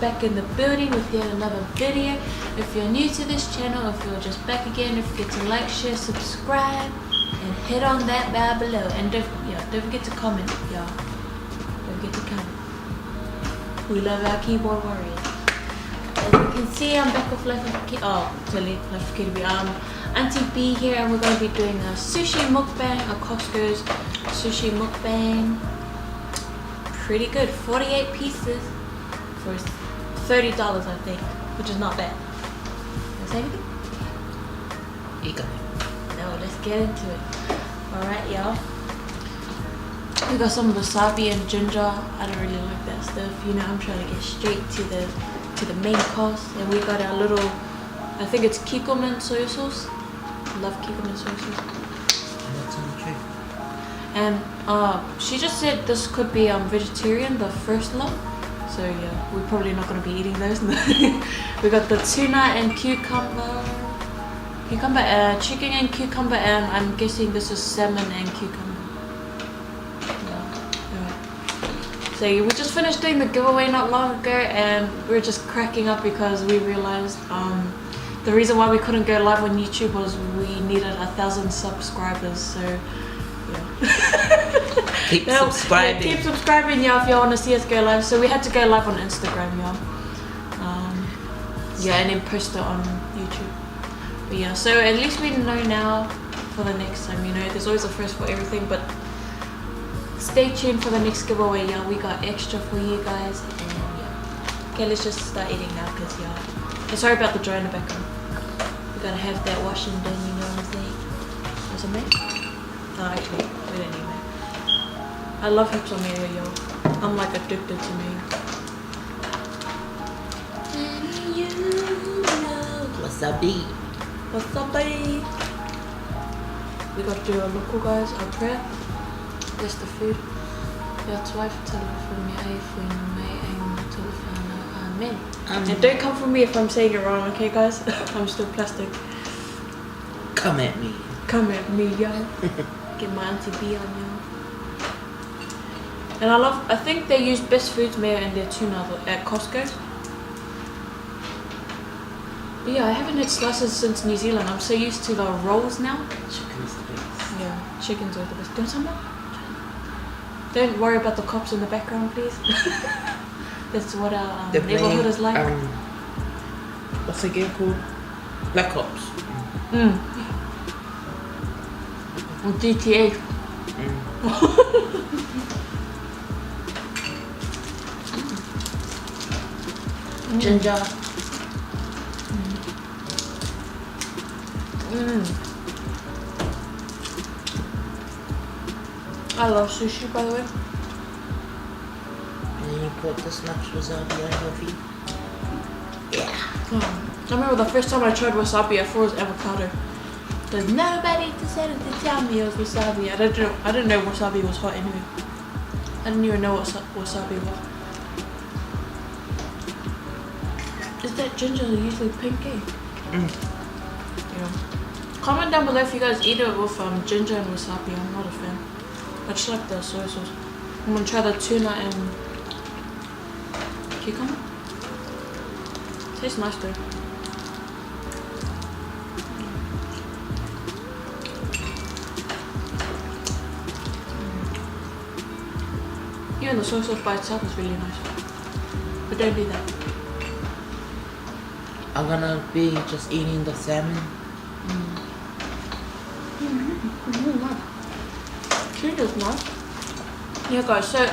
back in the building with yet another video. If you're new to this channel, if you're just back again, don't forget to like, share, subscribe, and hit on that bell below. And don't forget to comment, y'all. Don't forget to comment. We love our keyboard warriors. As you can see, I'm back with LifeWyfCaityB. Aunty B here, and we're going to be doing a sushi mukbang, a Costco's sushi mukbang. Pretty good, 48 pieces for $30, I think, which is not bad. Want to say anything? No, let's get into it. Alright, y'all. We got some wasabi and ginger. I don't really like that stuff. You know, I'm trying to get straight to the main course. And we got our little, I think it's kikkoman soy sauce. I love kikkoman soy sauce. What's on the tray? And she just said this could be vegetarian, the first lot. So yeah, we're probably not going to be eating those. We got the tuna and cucumber, chicken and cucumber, and I'm guessing this is salmon and cucumber. So we just finished doing the giveaway not long ago, and we were just cracking up because we realized the reason why we couldn't go live on YouTube was we needed 1,000 subscribers. So yeah. Keep subscribing. Yeah, keep subscribing, y'all, if y'all want to see us go live. So we had to go live on Instagram, y'all. Yeah, and then post it on YouTube. But yeah, so at least we know now for the next time. You know, there's always a first for everything, but stay tuned for the next giveaway, y'all. We got extra for you guys, and yeah. Okay, let's just start eating now, cause y'all. Sorry about the dry in the background. We gotta have that washing done, you know what I'm saying? What's it made? Oh, actually, we don't need mayo. I love heaps of mayo, y'all. I'm like addicted to mayo. And you know. Wasabi. Wasabi. We got to do a local, guys, our prayer. That's the food. Jag twijfel för mig för mig en telefoon. Amen. And don't come for me if I'm saying it wrong, okay, guys? I'm still plastic. Come at me. Come at me, y'all. Get my Aunty B on, y'all. And I think they use Best Foods mayo in their tuna at Costco. But yeah, I haven't had slices since New Zealand. I'm so used to the rolls now. Chicken's the best. Yeah, chickens are the best. Do you want some more? Don't worry about the cops in the background, please. That's what our neighborhood is like. What's the game called? Black Ops. GTA. Ginger. I love sushi, by the way. And then you put this much wasabi on your feet. Yeah. I remember the first time I tried wasabi, I thought it was avocado. There's nobody to tell me it was wasabi. I didn't know wasabi was hot anyway. I didn't even know what wasabi was. Is that ginger usually pink? Yeah. Comment down below if you guys eat it with ginger and wasabi. I'm not a fan. I just like the soy sauce. I'm gonna try the tuna and cucumber. Tastes nice though. Even the soy sauce by itself is really nice. But don't do that. I'm gonna be just eating the salmon. Is nice. Yeah, guys, so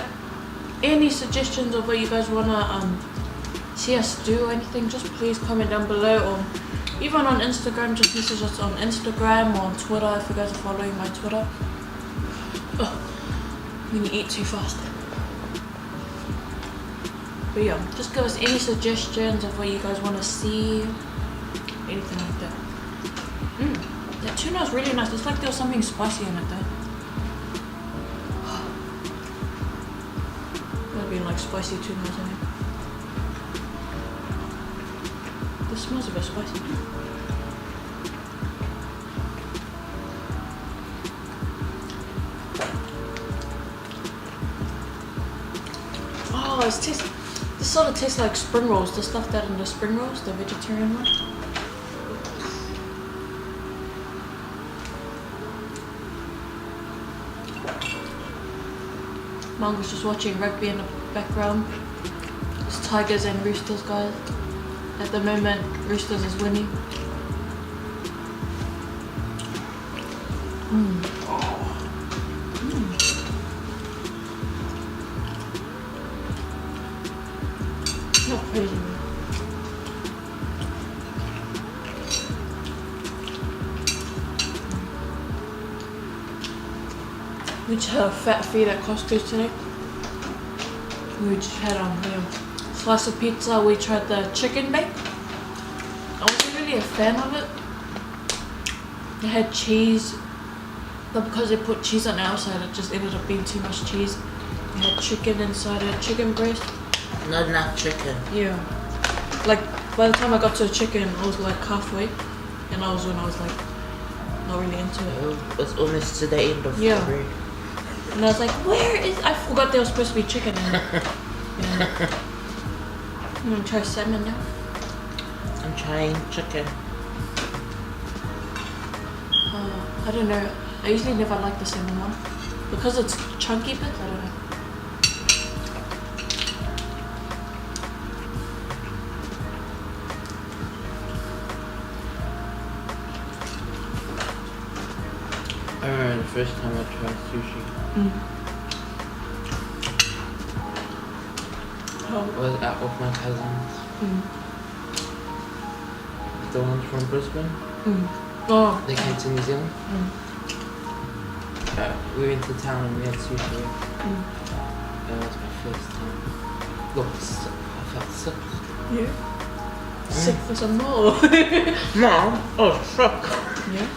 any suggestions of what you guys wanna see us do or anything, just please comment down below, or even on Instagram, just message us on Instagram or on Twitter if you guys are following my Twitter. Oh, I'm gonna eat too fast. But yeah, just give us any suggestions of what you guys wanna see, anything like that. That tuna is really nice. It's like there was something spicy in it though. Being like spicy tuna or something. This smells a bit spicy. Oh, it's tasty. This sort of tastes like spring rolls, the stuff that in the spring rolls, the vegetarian one. Mom was just watching rugby in the background. It's Tigers and Roosters, guys. At the moment, Roosters is winning. Not crazy. We just had a fat feed at Costco today. We just had slice of pizza. We tried the chicken bake. I wasn't really a fan of it. It had cheese, but because they put cheese on the outside, it just ended up being too much cheese. It had chicken inside it, chicken breast. Not enough chicken. Yeah. Like by the time I got to the chicken, I was like halfway, and I was like not really into it. Oh, it's almost to the end of February. And I was like, where is? I forgot there was supposed to be chicken in it. Yeah. I'm gonna try salmon now. I'm trying chicken. I don't know. I usually never like the salmon one because it's chunky bits. I don't know. I remember the first time I tried sushi. I was out with my cousins. The ones from Brisbane. Oh. They came to New Zealand. We went to town and we had sushi. That was my first time. Look, I felt sick. Yeah. Sick for some more. No, I was shocked. Yeah.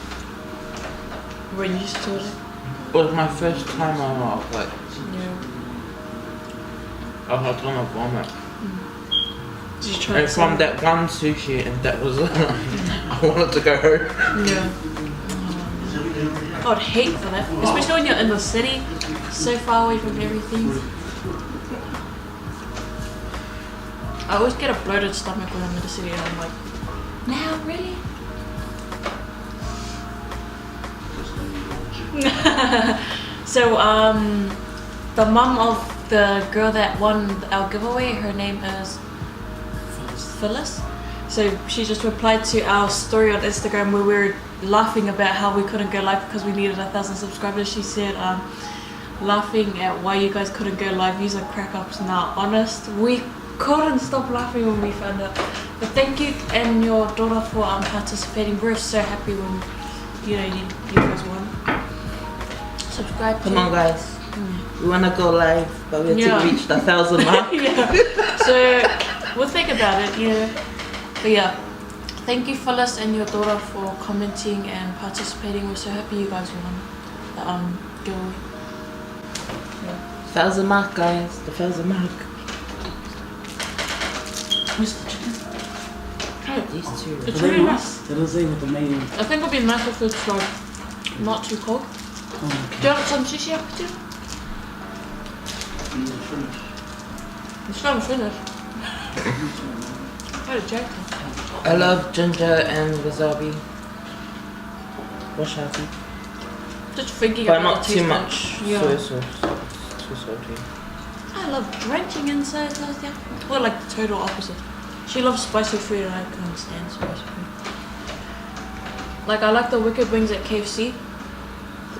We're used to it. It was my first time I was like, I was gonna vomit. Did you try And from that one sushi, and that was I wanted to go home. Yeah. I would hate for that, especially when you're in the city, so far away from everything. I always get a bloated stomach when I'm in the city, and I'm like, now really? So the mum of the girl that won our giveaway, her name is Phyllis. So she just replied to our story on Instagram where we were laughing about how we couldn't go live because we needed 1,000 subscribers. She said laughing at why you guys couldn't go live, these are crack ups. Now honest, we couldn't stop laughing when we found out. But thank you and your daughter for participating. We're so happy when you guys won. Subscribe. Come on, guys. We wanna go live, but we have to reach the 1,000 mark. So we'll think about it. But yeah, thank you, Phyllis and your daughter, for commenting and participating. We're so happy you guys won the giveaway. 1,000 mark, guys. The 1,000 mark. Where's the chicken? These two. It's really nice. They don't say what the main. I think it'll be nice if it's like not too cold. Oh, okay. Do you want some sushi up too? It's not finished. What a joke. I love ginger and wasabi. Wash out. Just thinking But about not the too taste much of it. soy sauce. It's too salty. I love drenching in soy sauce, yeah. We're like the total opposite. She loves spicy food and I can't stand spicy food. Like I like the wicked wings at KFC,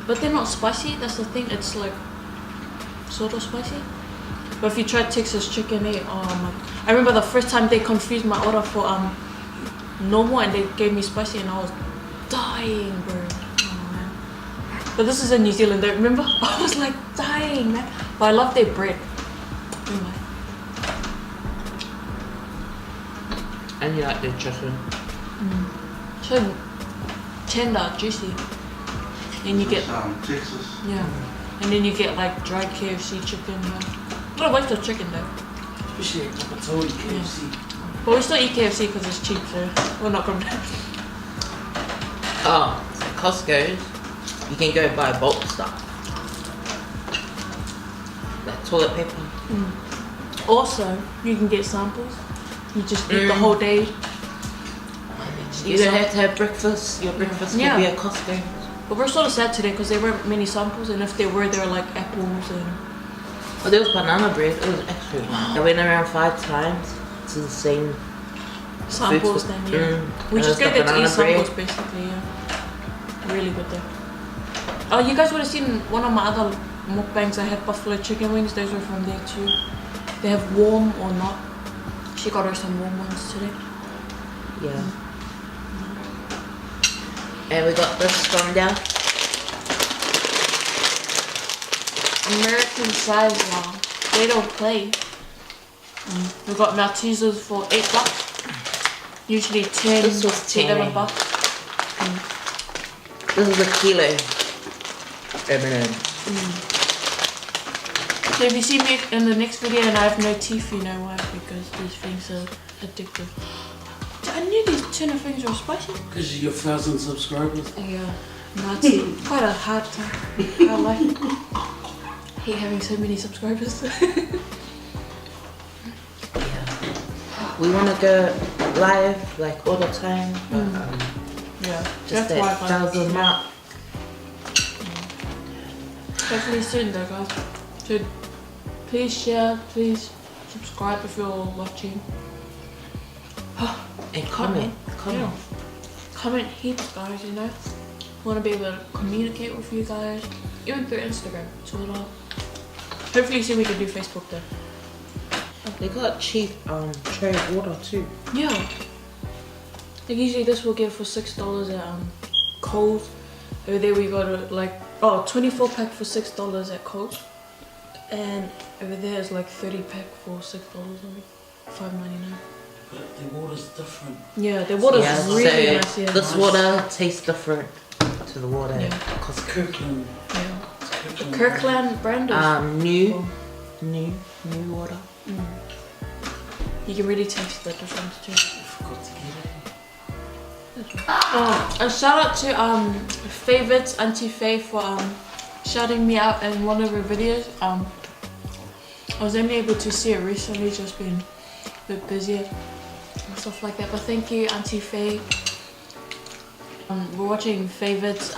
but they're not spicy, that's the thing. It's like sort of spicy. But if you try Texas chicken, I remember the first time they confused my order for normal and they gave me spicy and I was dying, bro. Oh man. But this is in New Zealand, don't remember? I was like dying, man. But I love their bread. Anyway. And you like the chicken. So tender, juicy. And you get Texas. yeah. And then you get like dry KFC chicken. What a waste of chicken though. Especially at Kapatoi KFC. But we still eat KFC because it's cheap, so we're not gonna. Oh, Costco's. You can go buy bulk stuff. Like toilet paper. Also, you can get samples. You just eat the whole day. You don't have to have breakfast. Your breakfast could be at Costco. But we're sort of sad today because there weren't many samples, and if there were like apples and. Oh, there was banana bread. It was actually. I went around 5 times to the same samples then, we just go there to eat samples basically, really good though. Oh, you guys would have seen one of my other mukbangs. I had buffalo chicken wings. Those were from there too. They have warm or not. She got her some warm ones today. Yeah. And we got this from there. American size now. They don't play. We got Maltesers for $8. Usually 10 to 11 bucks. This is a kilo. M&M. So if you see me in the next video and I have no teeth, you know why, because these things are addictive. I knew these tuna things were spicy. Because you got 1,000 subscribers. Yeah, no, it's quite a hard time. I like hate having so many subscribers. We want to go live like all the time. Yeah, just that 1,000 mark. Hopefully soon though, guys. So please share, please subscribe if you're watching. And comment. Comment heaps, guys, you know. Want to be able to communicate with you guys, even through Instagram, Twitter. Hopefully soon we can do Facebook though. They got cheap tray of water too. Yeah. Like usually this will get for $6 at Coles. Over there we got a 24 pack for $6 at Coles. And over there is like 30 pack for $6 only. $5.99. But the water's different. Yeah, the water's really nice. Yeah. This water tastes different to the water. Yeah. Cause Kirkland. Yeah. The Kirkland brand is new water. You can really taste the difference too. I forgot to get it. Oh, a shout out to FAYE VIDS, Aunty Faye for shouting me out in one of her videos. I was only able to see it recently, just been a bit busier and stuff like that. But thank you, Aunty Faye. We're watching FAYE VIDS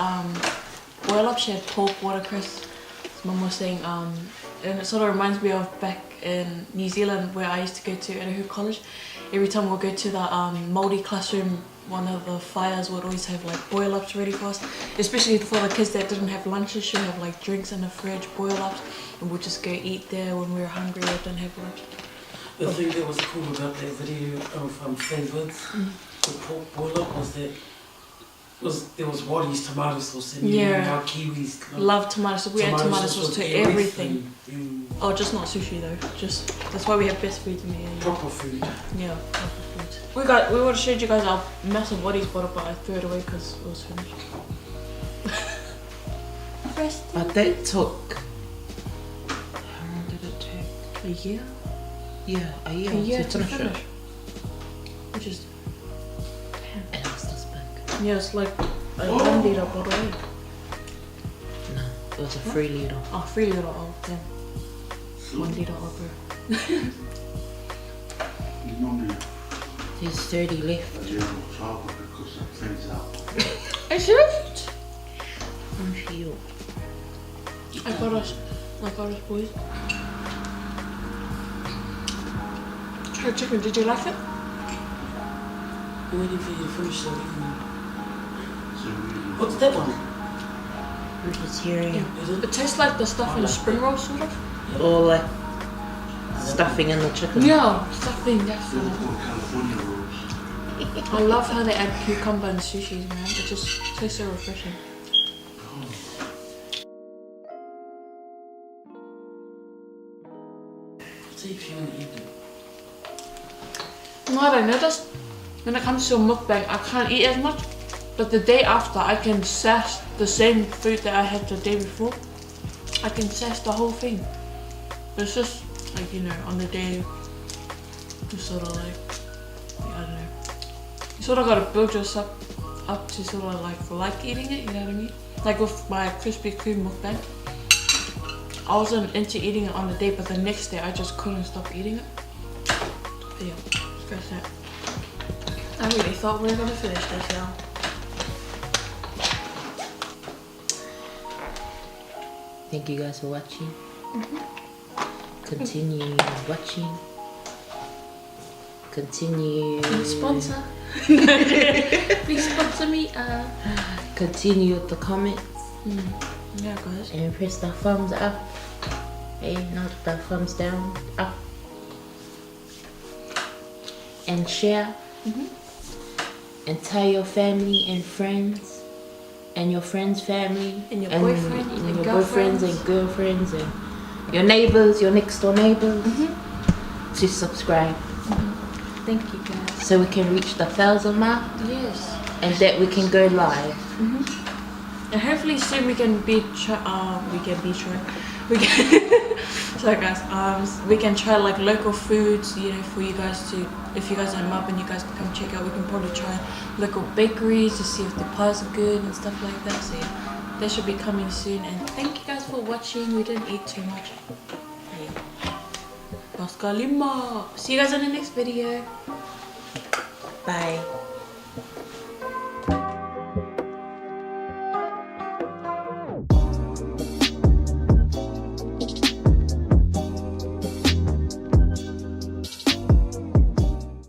boil up. She had pork watercress. Mum was saying, and it sort of reminds me of back in New Zealand where I used to go to at her college. Every time we'll go to the mouldy classroom, one of the fires would always have like boil ups ready for us, especially for the kids that didn't have lunches. She'd have like drinks in the fridge, boil ups, and we'd just go eat there when we were hungry or didn't have lunch. The thing that was cool about that video of FAYE VIDS, the pork boil up, was that there was Waddy's tomato sauce in there, and our Kiwis love tomato sauce. We add tomato sauce to everything. Oh, just not sushi though. Just that's why we have best food in the area. Proper food. Yeah, proper food. We would have showed you guys our massive Waddy's bottle, but I threw it away because it was finished. But that took. How long did it take? A year. Yeah, a year to finish it. Which is. And it was this big. Yeah, it's like a 1 liter bottle. No, it was a 3 liter. Oh, 3 liter. Oh, damn. 1 liter over. There's 30 left. I should. I'm you. I got us, boys. Her chicken, did you like it? I'm waiting for you to finish the What's that one? Vegetarian. It tastes like the stuff in spring roll, sort of. Or like stuffing in the chicken. Yeah, stuffing, that's it. I love how they add cucumber and sushis, man. It just tastes so refreshing. No, I noticed when it comes to a mukbang, I can't eat as much. But the day after, I can sash the same food that I had the day before. I can sash the whole thing. It's just like, you know, on the day, you sort of like, I don't know. You sort of gotta build yourself up to sort of like eating it, you know what I mean? Like with my Krispy Kreme mukbang. I wasn't into eating it on the day, but the next day I just couldn't stop eating it. But yeah, scratch that. I really thought we were gonna finish this, y'all. Thank you guys for watching. Continue watching. Continue. Please sponsor. Please sponsor me. Continue with the comments. Yeah, guys. And press the thumbs up. Hey, not the thumbs down. Up. And share. And tell your family and friends. And your friends' family. And your boyfriends and your girlfriends. boyfriends and girlfriends. And your neighbors, your next door neighbors. To subscribe. Thank you, guys. So we can reach the 1,000 mark. Yes. And that we can go live. And hopefully soon we can sorry guys, we can try like local foods, you know, for you guys to, if you guys are in Melbourne, you guys can come check out. We can probably try local bakeries to see if the pies are good and stuff like that. So yeah, that should be coming soon. And thank you guys for watching. We didn't eat too much. Yeah. See you guys in the next video. Bye.